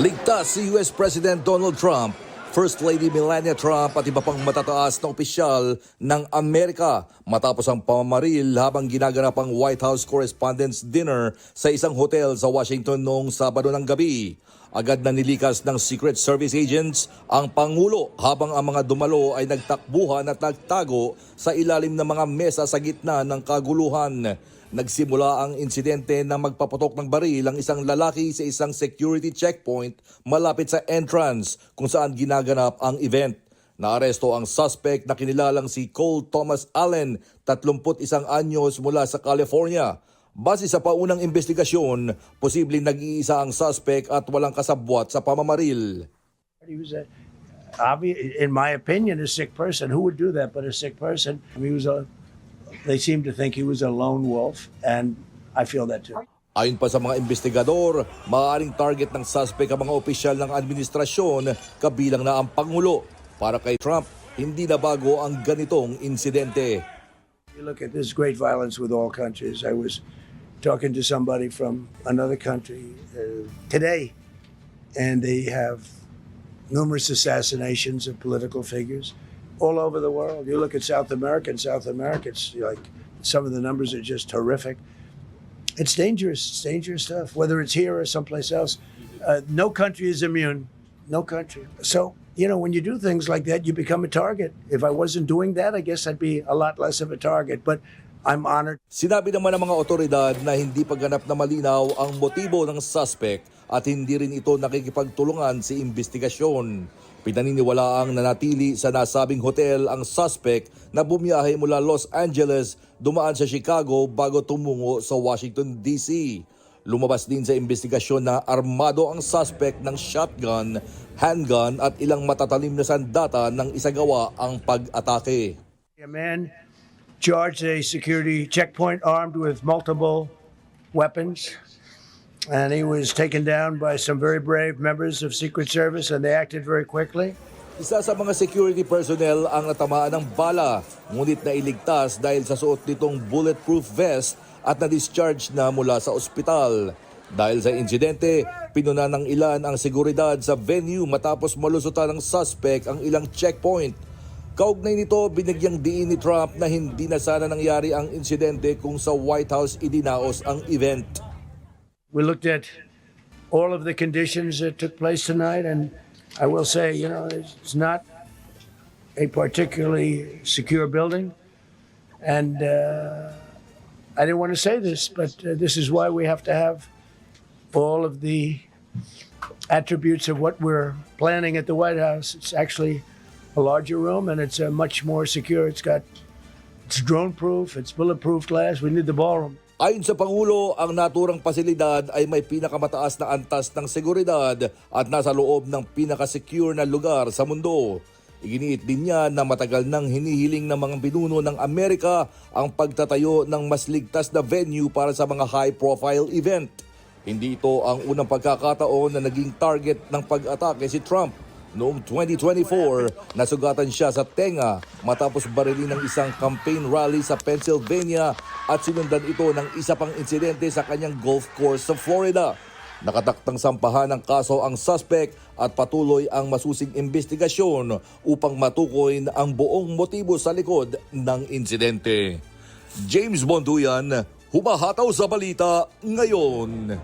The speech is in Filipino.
Ligtas si US President Donald Trump, First Lady Melania Trump at iba pang matataas na opisyal ng Amerika matapos ang pamamaril habang ginaganap ang White House Correspondents' Dinner sa isang hotel sa Washington noong Sabado ng gabi. Agad na nilikas ng Secret Service agents ang Pangulo habang ang mga dumalo ay nagtakbuhan at nagtago sa ilalim ng mga mesa sa gitna ng kaguluhan. Nagsimula ang insidente na magpaputok ng baril ang isang lalaki sa isang security checkpoint malapit sa entrance kung saan ginaganap ang event. Naaresto ang suspect na kinilalang si Cole Thomas Allen, 31 anyos mula sa California. Base sa paunang investigasyon, posibleng nag-iisa ang suspect at walang kasabwat sa pamamaril. He was in my opinion, a sick person. Who would do that but a sick person? They seem to think he was a lone wolf, and I feel that too. Ayon pa sa mga investigador, maaaring target ng suspect ang mga opisyal ng administrasyon kabilang na ang Pangulo. Para kay Trump, hindi na bago ang ganitong insidente. You look at this great violence with all countries. I was talking to somebody from another country today, and they have numerous assassinations of political figures all over the world. You look at South America, it's like some of the numbers are just horrific. It's dangerous stuff, whether it's here or someplace else. No country is immune, no country. So, when you do things like that, you become a target. If I wasn't doing that, I guess I'd be a lot less of a target, but I'm honored. Sinabi naman ng mga otoridad na hindi pa ganap na malinaw ang motibo ng suspect at hindi rin ito nakikipagtulungan sa investigasyon. Pinaniniwalaang nanatili sa nasabing hotel ang suspect na bumiyahe mula Los Angeles, dumaan sa Chicago bago tumungo sa Washington, D.C. Lumabas din sa investigasyon na armado ang suspect ng shotgun, handgun at ilang matatalim na sandata nang isagawa ang pag-atake. A man charged a security checkpoint armed with multiple weapons. And he was taken down by some very brave members of Secret Service, and they acted very quickly. Isa sa mga security personnel ang natamaan ng bala, ngunit nailigtas dahil sa suot nitong bulletproof vest at na-discharge na mula sa ospital. Dahil sa insidente, pinuna ng ilan ang seguridad sa venue matapos malusutan ng suspect ang ilang checkpoint. Kaugnay nito, binigyang diin ni Trump na hindi na sana nangyari ang insidente kung sa White House idinaos ang event. We looked at all of the conditions that took place tonight, and I will say, it's not a particularly secure building. And I didn't want to say this, but this is why we have to have all of the attributes of what we're planning at the White House. It's actually a larger room, and it's much more secure. It's drone-proof, it's bulletproof glass. We need the ballroom. Ayon sa Pangulo, ang naturang pasilidad ay may pinakamataas na antas ng seguridad at nasa loob ng pinaka-secure na lugar sa mundo. Iginiit din niya na matagal nang hinihiling ng mga pinuno ng Amerika ang pagtatayo ng mas ligtas na venue para sa mga high-profile event. Hindi ito ang unang pagkakataon na naging target ng pag-atake si Trump. Noong 2024, nasugatan siya sa tenga matapos barilin ng isang campaign rally sa Pennsylvania at sinundan ito ng isa pang insidente sa kanyang golf course sa Florida. Nakataktang sampahan ng kaso ang suspect at patuloy ang masusing investigasyon upang matukoy ang buong motibo sa likod ng insidente. James Bonduyan, humahataw sa balita ngayon.